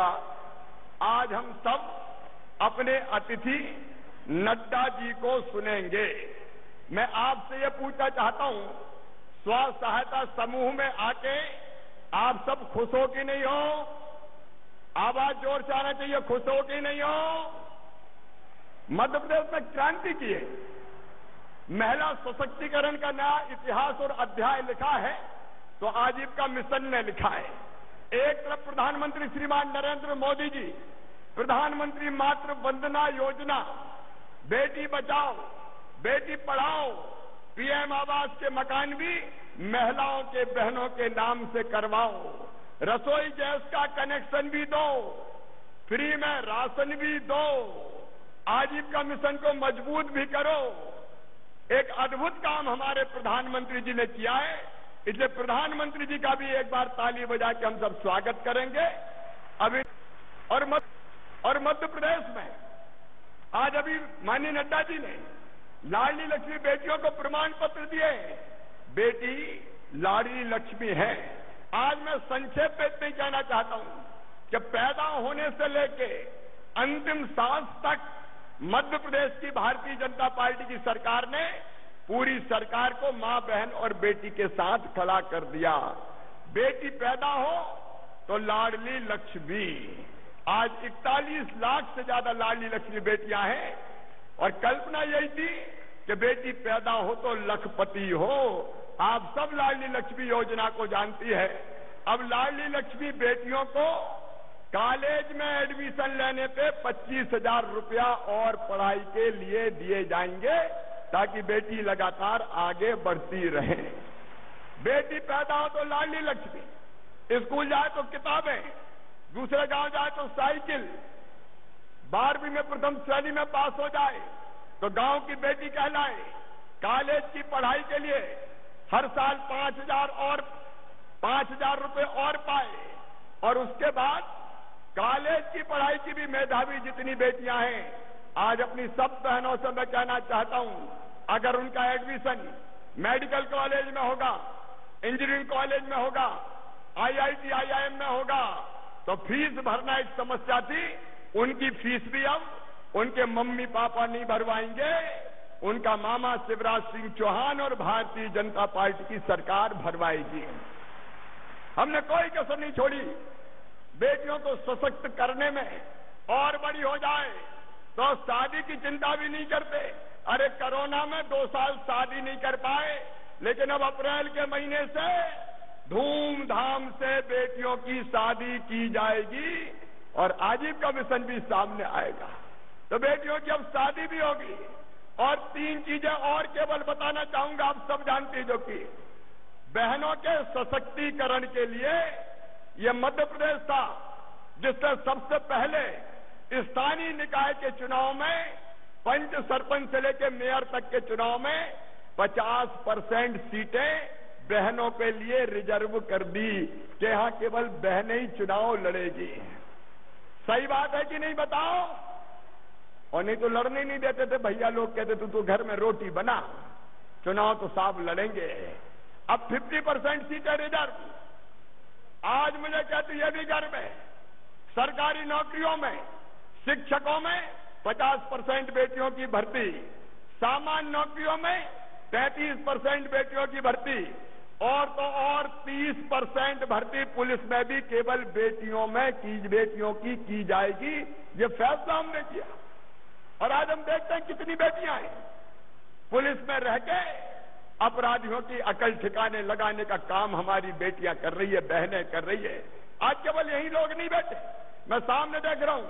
सुनिएगा। आज हम सब अपने अतिथि नड्डा जी को सुनेंगे। मैं आपसे ये पूछना चाहता हूं, स्व सहायता समूह में आके आप सब खुश हो कि नहीं हो? आवाज जोर से आना चाहिए, खुश हो कि नहीं हो? मध्य प्रदेश में क्रांति की है, महिला सशक्तिकरण का नया इतिहास और अध्याय लिखा है तो आजीविका मिशन ने लिखा है। एक तरफ प्रधानमंत्री श्रीमान नरेंद्र मोदी जी प्रधानमंत्री मातृ वंदना योजना, बेटी बचाओ बेटी पढ़ाओ, पीएम आवास के मकान भी महिलाओं के बहनों के नाम से करवाओ, रसोई गैस का कनेक्शन भी दो, फ्री में राशन भी दो, आजीविका मिशन को मजबूत भी करो। एक अद्भुत काम हमारे प्रधानमंत्री जी ने किया है, इसलिए प्रधानमंत्री जी का भी एक बार ताली बजा के हम सब स्वागत करेंगे। अभी और मध्य प्रदेश में आज अभी माननीय नड्डा जी ने लाडली लक्ष्मी बेटियों को प्रमाण पत्र दिए। बेटी लाडली लक्ष्मी है। आज मैं संक्षेप में इतना ही कहना चाहता हूं कि पैदा होने से लेके अंतिम सांस तक मध्य प्रदेश की भारतीय जनता पार्टी की सरकार ने पूरी सरकार को मां, बहन और बेटी के साथ खड़ा कर दिया। बेटी पैदा हो तो लाडली लक्ष्मी। आज 41 लाख से ज्यादा लाडली लक्ष्मी बेटियां हैं और कल्पना यही थी कि बेटी पैदा हो तो लखपति हो। आप सब लाडली लक्ष्मी योजना को जानती है। अब लाडली लक्ष्मी बेटियों को कॉलेज में एडमिशन लेने पे 25,000 रुपया और पढ़ाई के लिए दिए जाएंगे ताकि बेटी लगातार आगे बढ़ती रहे। बेटी पैदा हो तो लाडली लक्ष्मी, स्कूल जाए तो किताबें, दूसरे गांव जाए तो साइकिल, 12वीं में प्रथम श्रेणी में पास हो जाए तो गांव की बेटी कहलाए, कॉलेज की पढ़ाई के लिए हर साल 5,000 रुपए और पाए और उसके बाद कॉलेज की पढ़ाई की भी मेधावी जितनी बेटियां हैं, आज अपनी सब बहनों से मैं कहना चाहता हूं, अगर उनका एडमिशन मेडिकल कॉलेज में होगा, इंजीनियरिंग कॉलेज में होगा, IIT, IIM में होगा तो फीस भरना एक समस्या थी। उनकी फीस भी अब उनके मम्मी पापा नहीं भरवाएंगे, उनका मामा शिवराज सिंह चौहान और भारतीय जनता पार्टी की सरकार भरवाएगी। हमने कोई कसर नहीं छोड़ी। बेटियों को सशक्त करने में और बड़ी हो जाए तो शादी की चिंता भी नहीं करते। अरे कोरोना में 2 साल शादी नहीं कर पाए, लेकिन अब अप्रैल के महीने से धूमधाम से बेटियों की शादी की जाएगी और आजीविका मिशन भी सामने आएगा। तो बेटियों की अब शादी भी होगी। और 3 चीजें और केवल बताना चाहूंगा, आप सब जानते हैं, जो कि बहनों के सशक्तिकरण के लिए ये मध्य प्रदेश था जिसने सबसे पहले स्थानीय निकाय के चुनाव में, पंच सरपंच से लेकर मेयर तक के चुनाव में 50% सीटें बहनों के लिए रिजर्व कर दी कि यहां केवल बहनें ही चुनाव लड़ेगी। सही बात है कि नहीं बताओ? और नहीं तो लड़ने नहीं देते थे भैया लोग, कहते तू घर में रोटी बना, चुनाव तो साफ लड़ेंगे। अब 50% सीटें रिजर्व। आज मुझे कहते ये भी गर्व है, सरकारी नौकरियों में, शिक्षकों में 50% बेटियों की भर्ती, सामान्य नौकरियों में 33% बेटियों की भर्ती और तो और 30% भर्ती पुलिस में भी केवल बेटियों की जाएगी। ये फैसला हमने किया और आज हम देखते हैं कितनी बेटियां हैं। पुलिस में रह के अपराधियों की अकल ठिकाने लगाने का काम हमारी बेटियां कर रही है, बहनें कर रही है। आज केवल यही लोग नहीं बैठे, मैं सामने देख रहा हूं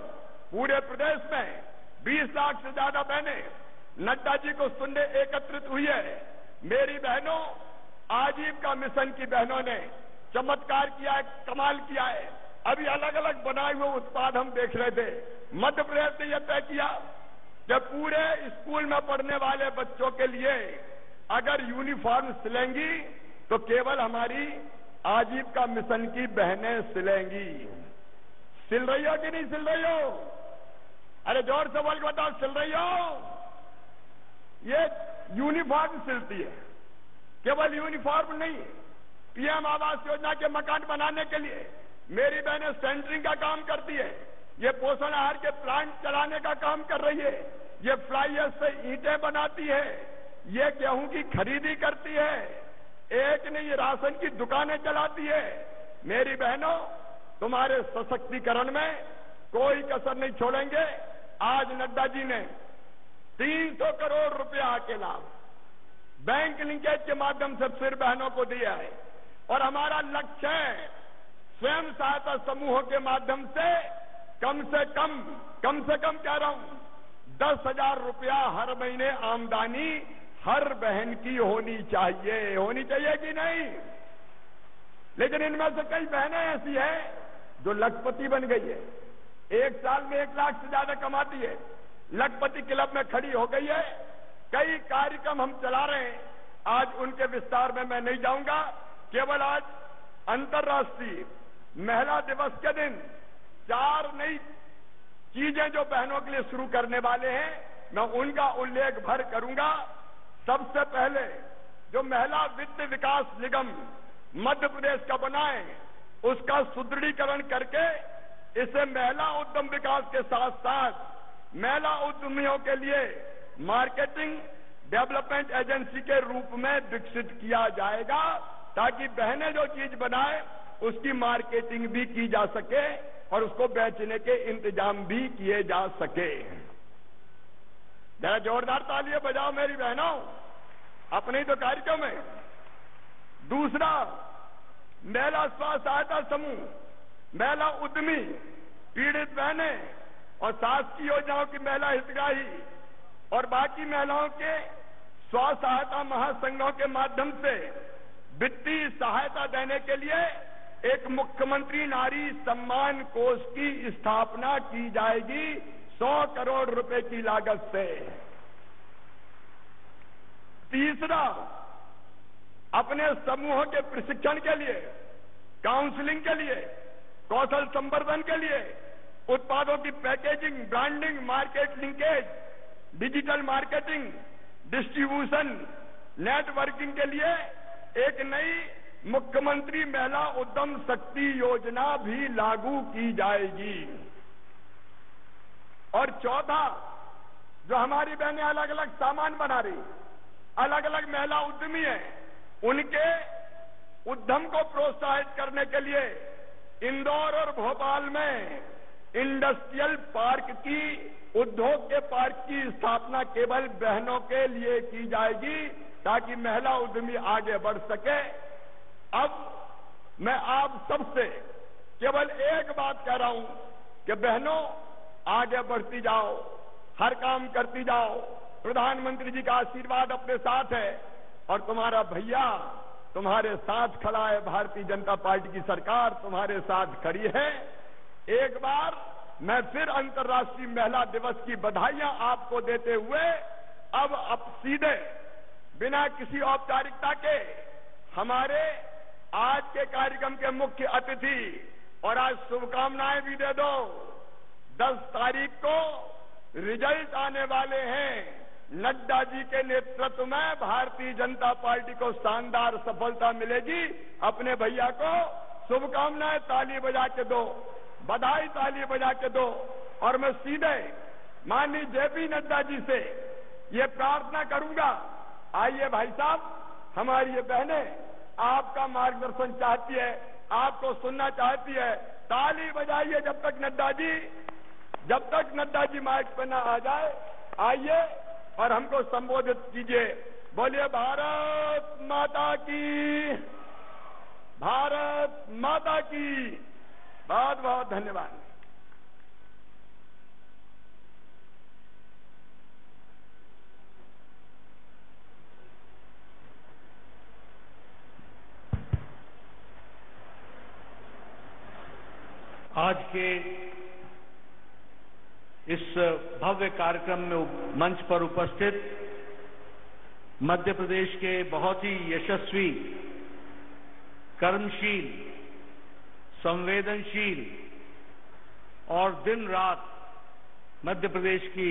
पूरे प्रदेश में 20 लाख से ज्यादा बहनें नड्डा जी को सुनने एकत्रित हुई है। मेरी बहनों, आजीविका मिशन की बहनों ने चमत्कार किया है, कमाल किया है। अभी अलग अलग बनाए हुए उत्पाद हम देख रहे थे। मध्य प्रदेश ने यह तय किया कि पूरे स्कूल में पढ़ने वाले बच्चों के लिए अगर यूनिफॉर्म सिलेंगी तो केवल हमारी आजीविका मिशन की बहनें सिलेंगी। सिल रही हो कि नहीं सिल रही हो? अरे जोर से बोल के बताओ, सिल रही हो? ये यूनिफॉर्म सिलती है, केवल यूनिफॉर्म नहीं, पीएम आवास योजना के मकान बनाने के लिए मेरी बहनें सेंटरिंग का काम करती है, ये पोषण आहार के प्लांट चलाने का काम कर रही है, ये फ्लाई ऐश से ईंटें बनाती है, ये गेहूं की खरीदी करती है, एक नहीं ये राशन की दुकानें चलाती है। मेरी बहनों, तुम्हारे सशक्तिकरण में कोई कसर नहीं छोड़ेंगे। आज नड्डा जी ने 300 करोड़ रुपया अकेला बैंक लिंकेज के माध्यम से फिर बहनों को दिया है, और हमारा लक्ष्य है स्वयं सहायता समूहों के माध्यम से कम से कम कह रहा हूं 10,000 रुपया हर महीने आमदनी हर बहन की होनी चाहिए कि नहीं? लेकिन इनमें से कई बहनें ऐसी हैं जो लखपति बन गई है, एक साल में 1 लाख से ज्यादा कमाती है, लखपति क्लब में खड़ी हो गई है। कई कार्यक्रम हम चला रहे हैं, आज उनके विस्तार में मैं नहीं जाऊंगा। केवल आज अंतर्राष्ट्रीय महिला दिवस के दिन 4 नई चीजें जो बहनों के लिए शुरू करने वाले हैं, मैं उनका उल्लेख भर करूंगा। सबसे पहले जो महिला वित्त विकास निगम मध्य प्रदेश का बना है, उसका सुदृढ़ीकरण करके इसे महिला उद्यम विकास के साथ साथ महिला उद्यमियों के लिए मार्केटिंग डेवलपमेंट एजेंसी के रूप में विकसित किया जाएगा, ताकि बहनें जो चीज बनाए उसकी मार्केटिंग भी की जा सके और उसको बेचने के इंतजाम भी किए जा सके। जरा जोरदार तालियां बजाओ मेरी बहनों, अपने ही तो कार्यक्रम है। दूसरा, महिला स्व सहायता समूह, महिला उद्यमी, पीड़ित बहनें और शासकीय योजनाओं की महिला हितग्राही और बाकी महिलाओं के स्व सहायता महासंघों के माध्यम से वित्तीय सहायता देने के लिए एक मुख्यमंत्री नारी सम्मान कोष की स्थापना की जाएगी 100 करोड़ रुपए की लागत से। तीसरा, अपने समूहों के प्रशिक्षण के लिए, काउंसलिंग के लिए, कौशल संवर्धन के लिए, उत्पादों की packaging, branding, market linkage, digital marketing, distribution, networking के लिए एक नई मुख्यमंत्री महिला उद्यम शक्ति योजना भी लागू की जाएगी। और चौथा, जो हमारी बहनें अलग अलग सामान बना रही, अलग अलग महिला उद्यमी हैं, उनके उद्यम को प्रोत्साहित करने के लिए इंदौर और भोपाल में इंडस्ट्रियल पार्क की, उद्योग के पार्क की स्थापना केवल बहनों के लिए की जाएगी, ताकि महिला उद्यमी आगे बढ़ सके। अब मैं आप सबसे केवल एक बात कह रहा हूं कि बहनों, आगे बढ़ती जाओ, हर काम करती जाओ। प्रधानमंत्री जी का आशीर्वाद अपने साथ है और तुम्हारा भैया तुम्हारे साथ खड़ा है, भारतीय जनता पार्टी की सरकार तुम्हारे साथ खड़ी है। एक बार मैं फिर अंतर्राष्ट्रीय महिला दिवस की बधाइयां आपको देते हुए अब सीधे बिना किसी औपचारिकता के हमारे आज के कार्यक्रम के मुख्य अतिथि, और आज शुभकामनाएं भी दे दो, 10 तारीख को रिजल्ट आने वाले हैं। नड्डा जी के नेतृत्व में भारतीय जनता पार्टी को शानदार सफलता मिलेगी। अपने भैया को शुभकामनाएं ताली बजा के दो, बधाई ताली बजा के दो। और मैं सीधे माननीय जेपी नड्डा जी से ये प्रार्थना करूंगा, आइए भाई साहब, हमारी ये बहनें आपका मार्गदर्शन चाहती है, आपको सुनना चाहती है, ताली बजाइए जब तक नड्डा जी माइक पर ना आ जाए। आइए और हमको संबोधित कीजिए। बोलिए भारत माता की, भारत माता की। बहुत बहुत धन्यवाद। आज के इस भव्य कार्यक्रम में मंच पर उपस्थित मध्य प्रदेश के बहुत ही यशस्वी, कर्मशील, संवेदनशील और दिन रात मध्य प्रदेश की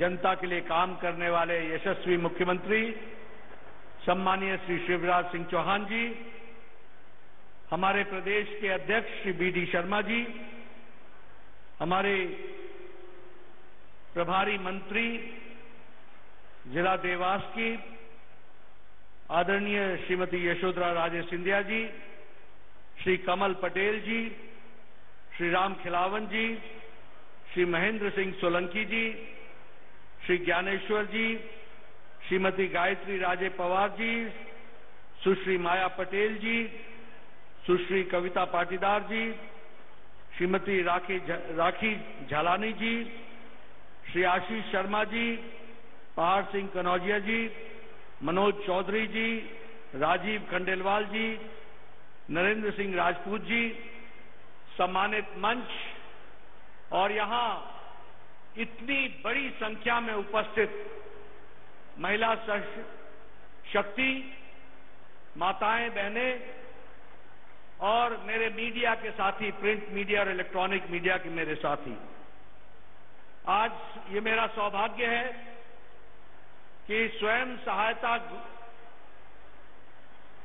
जनता के लिए काम करने वाले यशस्वी मुख्यमंत्री सम्मानीय श्री शिवराज सिंह चौहान जी, हमारे प्रदेश के अध्यक्ष श्री बी डी शर्मा जी, हमारे प्रभारी मंत्री जिला देवास की आदरणीय श्रीमती यशोधरा राजे सिंधिया जी, श्री कमल पटेल जी, श्री राम खिलावन जी, श्री महेंद्र सिंह सोलंकी जी, श्री ज्ञानेश्वर जी, श्रीमती गायत्री राजे पवार जी, सुश्री माया पटेल जी, सुश्री कविता पाटीदार जी, श्रीमती राखी झालानी जी, श्री आशीष शर्मा जी, पहाड़ सिंह कनौजिया जी, मनोज चौधरी जी, राजीव खंडेलवाल जी, नरेंद्र सिंह राजपूत जी, सम्मानित मंच और यहां इतनी बड़ी संख्या में उपस्थित महिला शक्ति, माताएं, बहनें और मेरे मीडिया के साथी, प्रिंट मीडिया और इलेक्ट्रॉनिक मीडिया के मेरे साथी, आज ये मेरा सौभाग्य है कि स्वयं सहायता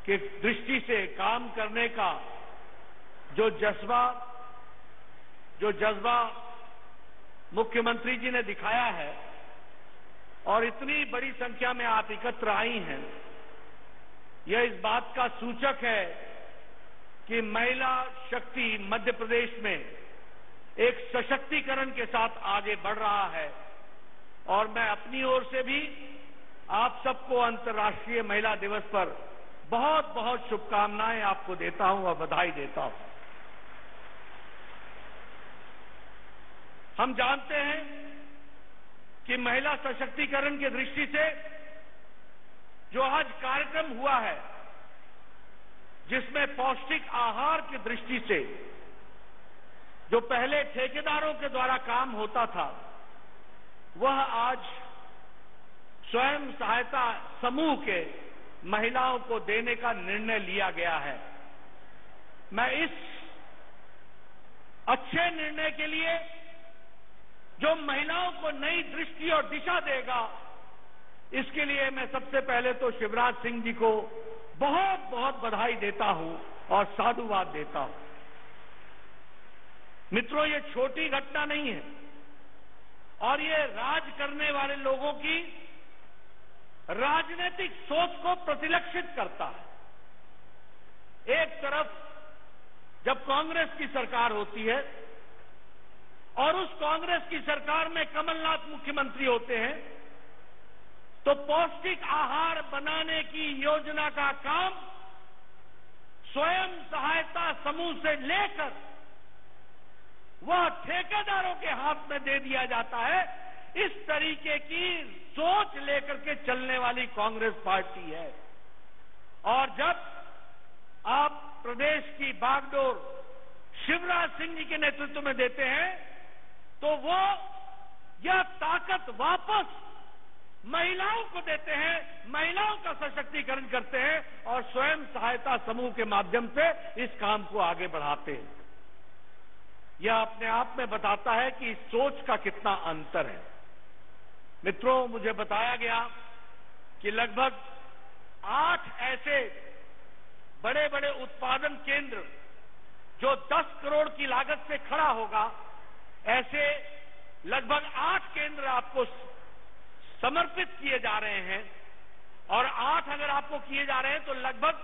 की दृष्टि से काम करने का जो जज्बा मुख्यमंत्री जी ने दिखाया है और इतनी बड़ी संख्या में आप एकत्र आई हैं, यह इस बात का सूचक है कि महिला शक्ति मध्य प्रदेश में एक सशक्तिकरण के साथ आगे बढ़ रहा है। और मैं अपनी ओर से भी आप सबको अंतर्राष्ट्रीय महिला दिवस पर बहुत बहुत शुभकामनाएं आपको देता हूं और बधाई देता हूं। हम जानते हैं कि महिला सशक्तिकरण की दृष्टि से जो आज कार्यक्रम हुआ है, जिसमें पौष्टिक आहार की दृष्टि से जो पहले ठेकेदारों के द्वारा काम होता था, वह आज स्वयं सहायता समूह के महिलाओं को देने का निर्णय लिया गया है। मैं इस अच्छे निर्णय के लिए, जो महिलाओं को नई दृष्टि और दिशा देगा, इसके लिए मैं सबसे पहले तो शिवराज सिंह जी को बहुत बहुत बधाई देता हूं और साधुवाद देता हूं। मित्रों, ये छोटी घटना नहीं है और ये राज करने वाले लोगों की राजनीतिक सोच को प्रतिलक्षित करता है। एक तरफ जब कांग्रेस की सरकार होती है और उस कांग्रेस की सरकार में कमलनाथ मुख्यमंत्री होते हैं, तो पौष्टिक आहार बनाने की योजना का काम स्वयं सहायता समूह से लेकर वह ठेकेदारों के हाथ में दे दिया जाता है। इस तरीके की सोच लेकर के चलने वाली कांग्रेस पार्टी है। और जब आप प्रदेश की बागडोर शिवराज सिंह जी के नेतृत्व में देते हैं, तो वो यह ताकत वापस महिलाओं को देते हैं, महिलाओं का सशक्तिकरण करते हैं और स्वयं सहायता समूह के माध्यम से इस काम को आगे बढ़ाते हैं। यह अपने आप में बताता है कि इस सोच का कितना अंतर है। मित्रों, मुझे बताया गया कि लगभग 8 ऐसे बड़े बड़े उत्पादन केंद्र जो 10 करोड़ की लागत से खड़ा होगा, ऐसे लगभग 8 केंद्र आपको समर्पित किए जा रहे हैं। और 8 अगर आपको किए जा रहे हैं तो लगभग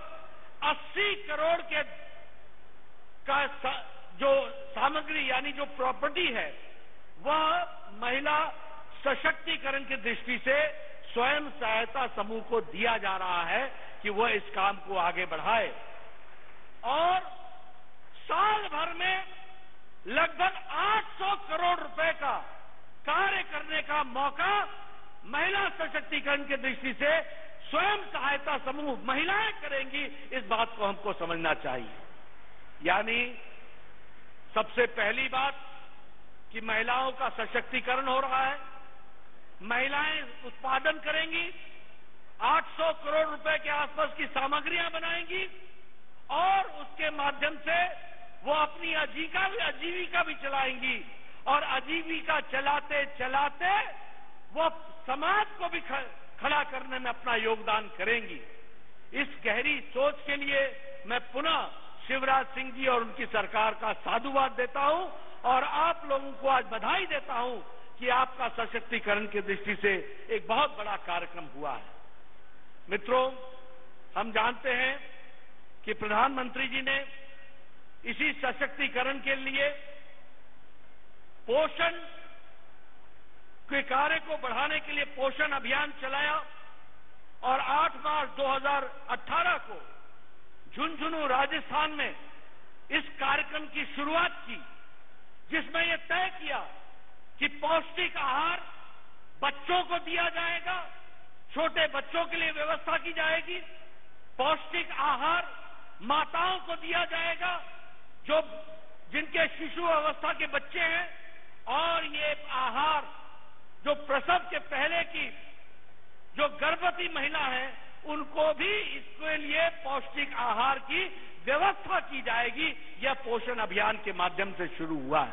80 करोड़ के का जो सामग्री यानी जो प्रॉपर्टी है, वह महिला सशक्तिकरण की दृष्टि से स्वयं सहायता समूह को दिया जा रहा है कि वह इस काम को आगे बढ़ाए। और साल भर में लगभग 800 करोड़ रुपए का कार्य करने का मौका महिला सशक्तिकरण की दृष्टि से स्वयं सहायता समूह महिलाएं करेंगी। इस बात को हमको समझना चाहिए। यानी सबसे पहली बात कि महिलाओं का सशक्तिकरण हो रहा है, महिलाएं उत्पादन करेंगी, 800 करोड़ रुपए के आसपास की सामग्रियां बनाएंगी और उसके माध्यम से वो अपनी आजीविका भी चलाएंगी और आजीविका चलाते चलाते वो समाज को भी खड़ा करने में अपना योगदान करेंगी। इस गहरी सोच के लिए मैं पुनः शिवराज सिंह जी और उनकी सरकार का साधुवाद देता हूं और आप लोगों को आज बधाई देता हूं कि आपका सशक्तिकरण की दृष्टि से एक बहुत बड़ा कार्यक्रम हुआ है। मित्रों, हम जानते हैं कि प्रधानमंत्री जी ने इसी सशक्तिकरण के लिए पोषण के कार्य को बढ़ाने के लिए पोषण अभियान चलाया और 8 मार्च 2018 को झुंझुनू राजस्थान में इस कार्यक्रम की शुरुआत की, जिसमें यह तय किया कि पौष्टिक आहार बच्चों को दिया जाएगा, छोटे बच्चों के लिए व्यवस्था की जाएगी। पौष्टिक आहार माताओं को दिया जाएगा जिनके शिशु अवस्था के बच्चे हैं, और ये आहार जो प्रसव के पहले की जो गर्भवती महिला है उनको भी इसके लिए पौष्टिक आहार की व्यवस्था की जाएगी। यह पोषण अभियान के माध्यम से शुरू हुआ है।